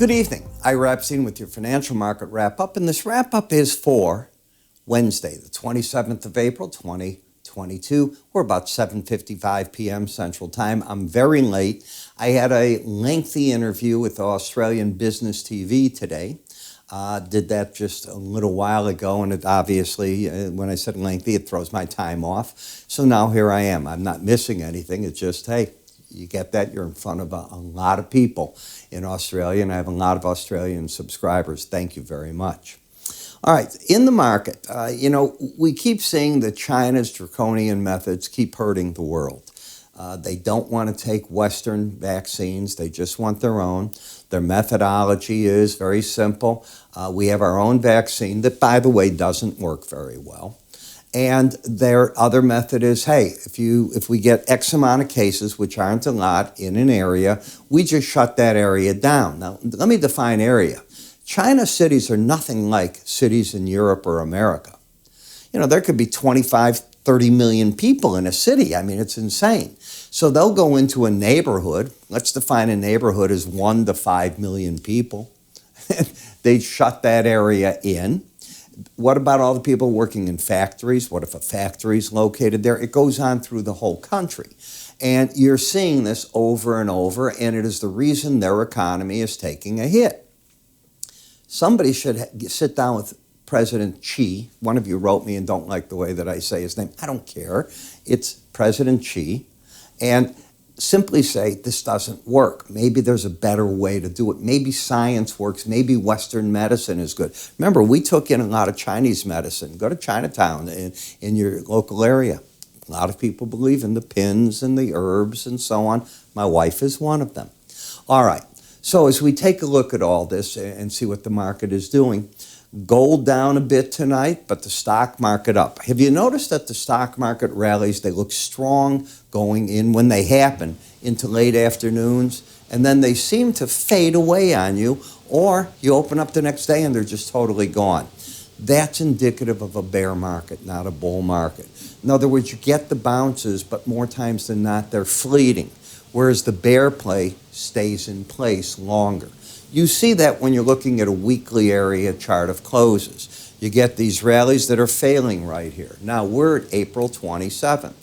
Good evening. Ira Epstein with your financial market wrap-up, and this wrap-up is for Wednesday, the 27th of April, 2022. We're about 7:55 p.m. Central Time. I'm very late. I had a lengthy interview with Australian Business TV today. Did that just a little while ago, and it obviously, when I said lengthy, it throws my time off. So now here I am. I'm not missing anything. It's just, hey, you get that, you're in front of a lot of people in Australia, and I have a lot of Australian subscribers. Thank you very much. All right, in the market, we keep seeing that China's draconian methods keep hurting the world. They don't want to take Western vaccines. They just want their own. Their methodology is very simple. We have our own vaccine that, by the way, doesn't work very well. And their other method is, hey, if we get X amount of cases, which aren't a lot, in an area, we just shut that area down. Now, let me define area. China cities are nothing like cities in Europe or America. There could be 25, 30 million people in a city. I mean, it's insane. So they'll go into a neighborhood. Let's define a neighborhood as 1 to 5 million people. They'd shut that area in. What about all the people working in factories? What if a factory is located there? It goes on through the whole country. And you're seeing this over and over, and it is the reason their economy is taking a hit. Somebody should sit down with President Xi. One of you wrote me and don't like the way that I say his name. I don't care. It's President Xi. And simply say, this doesn't work. Maybe there's a better way to do it. Maybe science works. Maybe Western medicine is good. Remember, we took in a lot of Chinese medicine. Go to Chinatown in your local area. A lot of people believe in the pins and the herbs and so on. My wife is one of them. All right. So as we take a look at all this and see what the market is doing, gold down a bit tonight, but the stock market up. Have you noticed that the stock market rallies, they look strong going in when they happen into late afternoons, and then they seem to fade away on you, or you open up the next day and they're just totally gone. That's indicative of a bear market, not a bull market. In other words, you get the bounces, but more times than not, they're fleeting, whereas the bear play stays in place longer. You see that when you're looking at a weekly area chart of closes. You get these rallies that are failing right here. Now, we're at April 27th.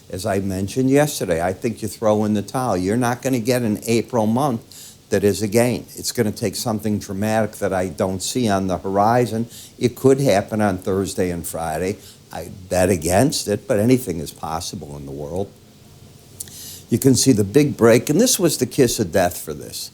As I mentioned yesterday, I think you throw in the towel. You're not going to get an April month that is a gain. It's going to take something dramatic that I don't see on the horizon. It could happen on Thursday and Friday. I bet against it, but anything is possible in the world. You can see the big break, and this was the kiss of death for this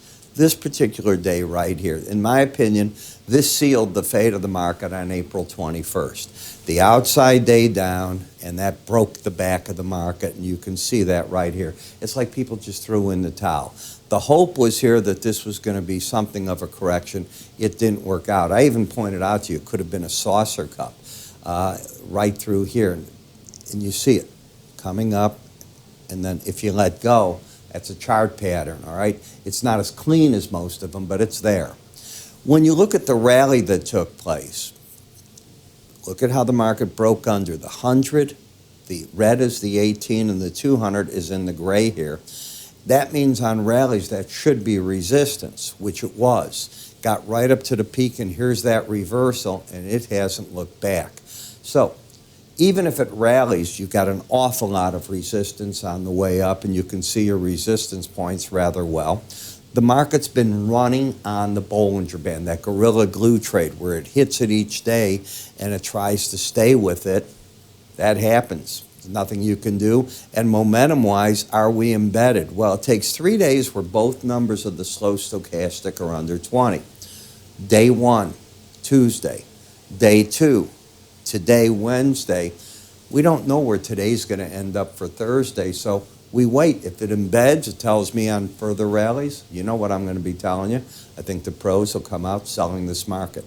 particular day right here. In my opinion, this sealed the fate of the market on April 21st. The outside day down, and that broke the back of the market, and you can see that right here. It's like people just threw in the towel. The hope was here that this was going to be something of a correction. It didn't work out. I even pointed out to you, it could have been a saucer cup right through here. And you see it coming up, and then if you let go, that's a chart pattern, all right? It's not as clean as most of them, but it's there. When you look at the rally that took place, look at how the market broke under. The 100, the red is the 18, and the 200 is in the gray here. That means on rallies that should be resistance, which it was. Got right up to the peak, and here's that reversal, and it hasn't looked back. So even if it rallies, you've got an awful lot of resistance on the way up, and you can see your resistance points rather well. The market's been running on the Bollinger Band, that gorilla glue trade, where it hits it each day and it tries to stay with it. That happens. There's nothing you can do. And momentum-wise, are we embedded? Well, it takes 3 days where both numbers of the slow stochastic are under 20. Day 1, Tuesday. Day 2. Today, Wednesday, we don't know where today's going to end up for Thursday, so we wait. If it embeds, it tells me on further rallies. You know what I'm going to be telling you. I think the pros will come out selling this market.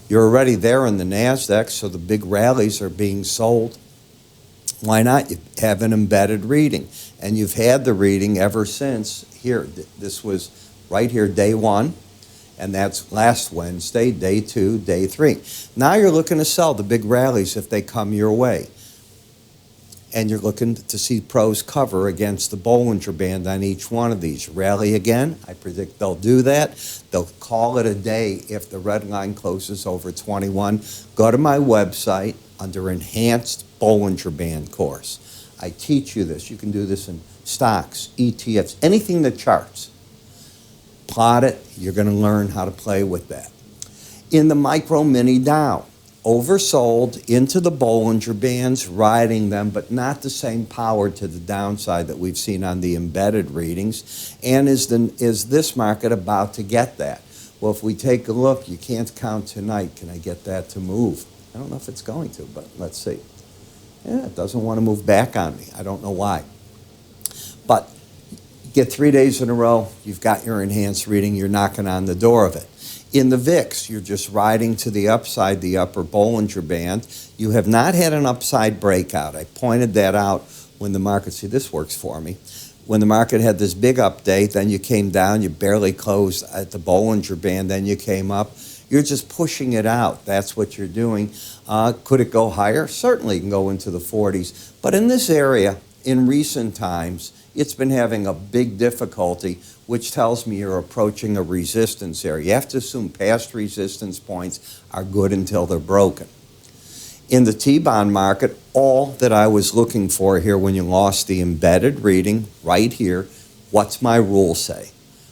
You're already there in the NASDAQ, so the big rallies are being sold. Why not? You have an embedded reading, and you've had the reading ever since. Here, this was right here, day 1. And that's last Wednesday, day 2, day 3. Now you're looking to sell the big rallies if they come your way. and you're looking to see pros cover against the Bollinger Band on each one of these. Rally again, I predict they'll do that. They'll call it a day if the red line closes over 21. Go to my website under Enhanced Bollinger Band course. I teach you this. You can do this in stocks, ETFs, anything that charts. Plot it. You're going to learn how to play with that. In the micro mini Dow, oversold into the Bollinger Bands, riding them, but not the same power to the downside that we've seen on the embedded readings. And is this market about to get that? Well, if we take a look, you can't count tonight. Can I get that to move? I don't know if it's going to, but let's see. Yeah, it doesn't want to move back on me. I don't know why. But get 3 days in a row, you've got your enhanced reading, you're knocking on the door of it. In the VIX, you're just riding to the upside, the upper Bollinger Band. You have not had an upside breakout. I pointed that out when the market, see, this works for me. When the market had this big update, then you came down, you barely closed at the Bollinger Band, then you came up. You're just pushing it out. That's what you're doing. Could it go higher? Certainly it can go into the 40s. But in this area, in recent times, it's been having a big difficulty, which tells me you're approaching a resistance area. You have to assume past resistance points are good until they're broken. In the T-bond market, all that I was looking for here when you lost the embedded reading right here, what's my rule say?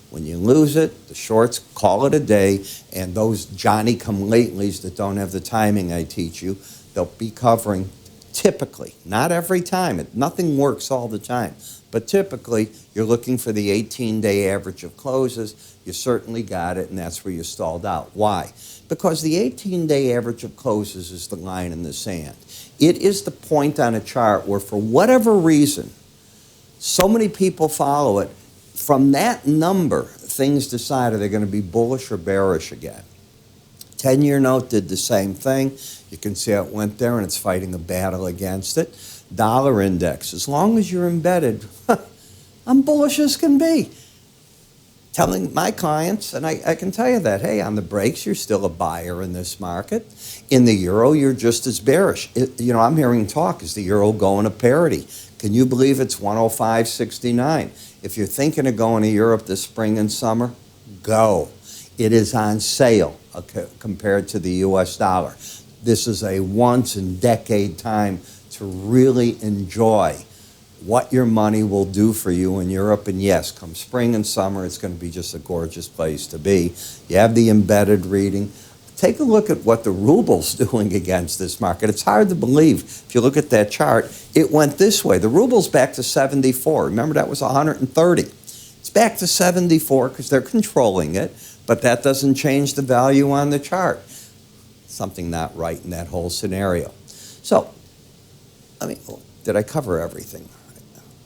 When you lose it, the shorts call it a day, and those Johnny-come-latelys that don't have the timing I teach you, they'll be covering typically, not every time, nothing works all the time, but typically you're looking for the 18-day average of closes. You certainly got it, and that's where you stalled out. Why? Because the 18-day average of closes is the line in the sand. It is the point on a chart where, for whatever reason, so many people follow it. From that number, things decide are they going to be bullish or bearish again. 10-year note did the same thing. You can see how it went there, and it's fighting a battle against it. Dollar index, as long as you're embedded, I'm bullish as can be. Telling my clients, and I can tell you that, hey, on the breaks, you're still a buyer in this market. In the euro, you're just as bearish. I'm hearing talk, is the euro going to parity? Can you believe it's 105.69? If you're thinking of going to Europe this spring and summer, go. It is on sale compared to the US dollar. This is a once-in-decade time to really enjoy what your money will do for you in Europe. And yes, come spring and summer, it's going to be just a gorgeous place to be. You have the embedded reading. Take a look at what the ruble's doing against this market. It's hard to believe. If you look at that chart, it went this way. The ruble's back to 74. Remember, that was 130. It's back to 74 because they're controlling it, but that doesn't change the value on the chart. Something not right in that whole scenario. So, did I cover everything?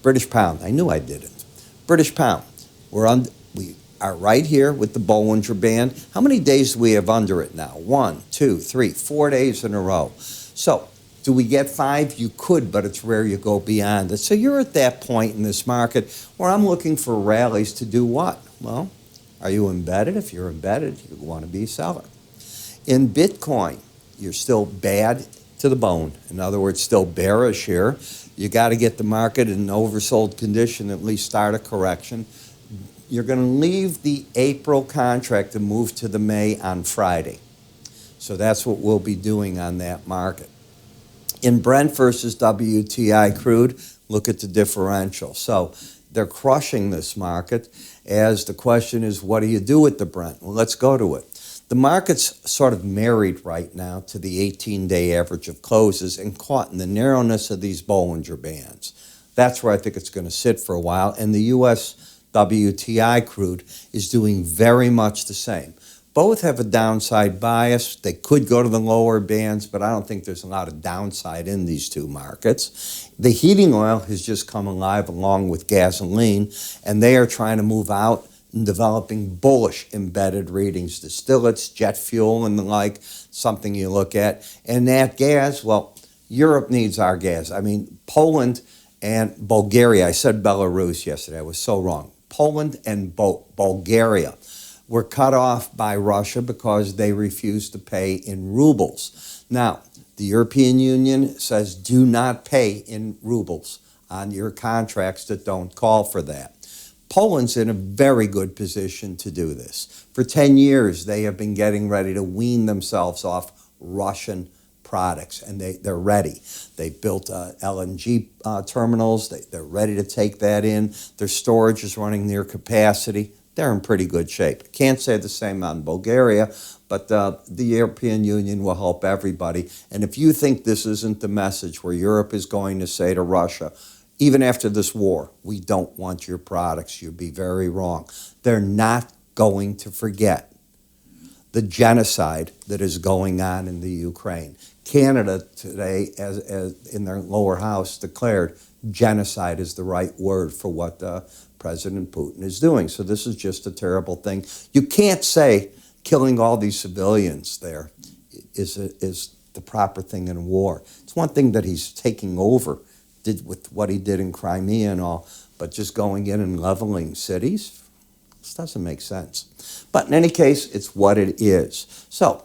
British pound, I knew I didn't. British pound, we are right here with the Bollinger Band. How many days do we have under it now? 1, 2, 3, 4 days in a row. So, do we get 5? You could, but it's rare you go beyond it. So you're at that point in this market where I'm looking for rallies to do what? Well, are you embedded? If you're embedded, you want to be a seller. In Bitcoin, you're still bad to the bone. In other words, still bearish here. You got to get the market in an oversold condition, at least start a correction. You're going to leave the April contract and move to the May on Friday. So that's what we'll be doing on that market. In Brent versus WTI crude, look at the differential. So they're crushing this market, as the question is, what do you do with the Brent? Well, let's go to it. The market's sort of married right now to the 18-day average of closes and caught in the narrowness of these Bollinger Bands. That's where I think it's going to sit for a while. And the U.S. WTI crude is doing very much the same. Both have a downside bias. They could go to the lower bands, but I don't think there's a lot of downside in these two markets. The heating oil has just come alive along with gasoline, and they are trying to move out and developing bullish embedded readings, distillates, jet fuel, and the like, something you look at. And that gas, well, Europe needs our gas. Poland and Bulgaria, I said Belarus yesterday, I was so wrong. Poland and Bulgaria were cut off by Russia because they refused to pay in rubles. Now, the European Union says do not pay in rubles on your contracts that don't call for that. Poland's in a very good position to do this. For 10 years, they have been getting ready to wean themselves off Russian products, and they're ready. They built LNG terminals. They're ready to take that in. Their storage is running near capacity. They're in pretty good shape. Can't say the same on Bulgaria, but the European Union will help everybody. And if you think this isn't the message where Europe is going to say to Russia, even after this war, we don't want your products, you'd be very wrong. They're not going to forget the genocide that is going on in the Ukraine. Canada today, as in their lower house, declared genocide is the right word for what President Putin is doing. So this is just a terrible thing. You can't say killing all these civilians there is the proper thing in war. It's one thing that he's taking over, did with what he did in Crimea and all, but just going in and leveling cities, this doesn't make sense. But in any case, it's what it is. So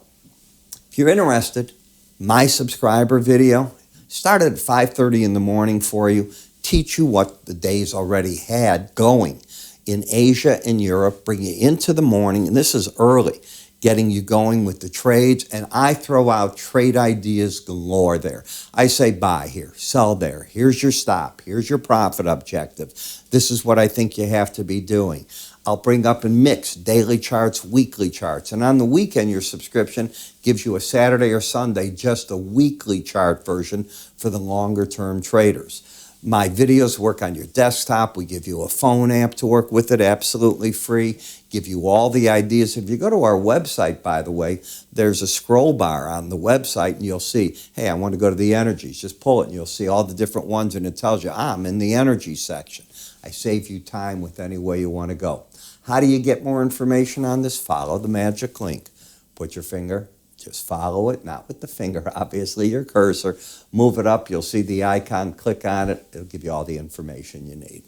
if you're interested, my subscriber video started at 5:30 in the morning for you, teach you what the day's already had going in Asia and Europe, bring you into the morning, and this is early, getting you going with the trades, and I throw out trade ideas galore there. I say buy here, sell there, here's your stop, here's your profit objective. This is what I think you have to be doing. I'll bring up and mix daily charts, weekly charts, and on the weekend your subscription gives you a Saturday or Sunday, just a weekly chart version for the longer term traders. My videos work on your desktop. We give you a phone app to work with it, absolutely free. Give you all the ideas. If you go to our website, by the way, there's a scroll bar on the website, and you'll see, hey, I want to go to the energies. Just pull it, and you'll see all the different ones, and it tells you, I'm in the energy section. I save you time with any way you want to go. How do you get more information on this? Follow the magic link. Put your finger, just follow it, not with the finger, obviously, your cursor. Move it up, you'll see the icon, click on it. It'll give you all the information you need.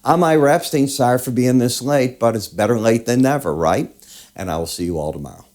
I'm Ira Epstein. Sorry for being this late, but it's better late than never, right? And I will see you all tomorrow.